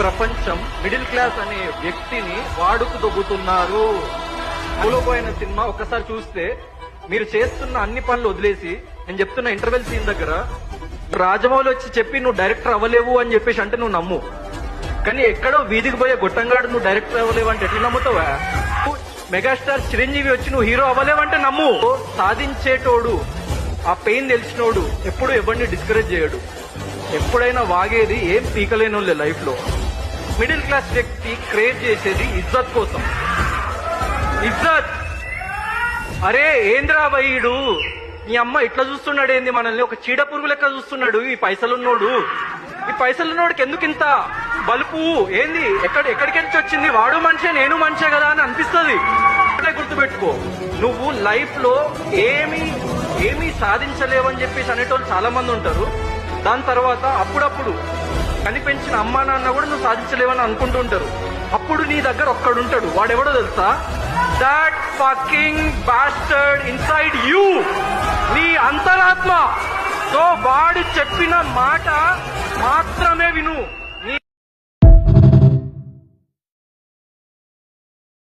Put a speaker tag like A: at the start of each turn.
A: ప్రపంచం middle class అనే వ్యక్తిని వాడుకు దొబ్బుతున్నారు. పోయిన సినిమా ఒక్కసారి చూస్తే మీరు చేస్తున్న అన్ని పనులు వదిలేసి, నేను చెప్తున్న ఇంటర్వెల్ సీన్ దగ్గర రాజమౌళి వచ్చి చెప్పి నువ్వు డైరెక్టర్ అవ్వలేవు అని చెప్పేసి అంటే నువ్వు నమ్ము. కానీ ఎక్కడో వీధికి పోయే గొట్టంగాడు నువ్వు డైరెక్టర్ అవ్వలేవు అంటే ఎట్లా నమ్ముతావా? మెగాస్టార్ చిరంజీవి వచ్చి నువ్వు హీరో అవ్వలేవంటే నమ్ము. సాధించేటోడు, ఆ పెయిన్ తెలిసినోడు ఎప్పుడు ఎవరిని డిస్కరేజ్ చేయడు. ఎప్పుడైనా వాగేది ఏం పీకలేనోళ్ళే లైఫ్ లో. మిడిల్ క్లాస్ వ్యక్తి క్రియేట్ చేసేది ఇజ్జత్ కోసం. ఇజ్జత్. అరే ఏంద్రా భయ్యుడు, నీ అమ్మ ఇట్లా చూస్తున్నాడు ఏంది మనల్ని, ఒక చీడ పురుగు లెక్క చూస్తున్నాడు ఈ పైసలున్నోడు. ఈ పైసలున్నోడికి ఎందుకు ఇంత బలుపు ఏంది? ఎక్కడికి వచ్చింది? వాడు మనిషే నేను మనిషే కదా అని అనిపిస్తుంది. గుర్తుపెట్టుకో, నువ్వు లైఫ్ లో ఏమీ సాధించలేవని చెప్పేసి అనేటోళ్ళు చాలా మంది ఉంటారు. దాని తర్వాత అప్పుడప్పుడు కనిపించిన అమ్మా నాన్న కూడా నువ్వు సాధించలేవని అనుకుంటూ ఉంటారు. అప్పుడు నీ దగ్గర ఒక్కడుంటాడు, వాడెవడో తెలుసా? That fucking bastard inside you, నీ అంతరాత్మ. సో వాడు చెప్పిన మాట మాత్రమే విను.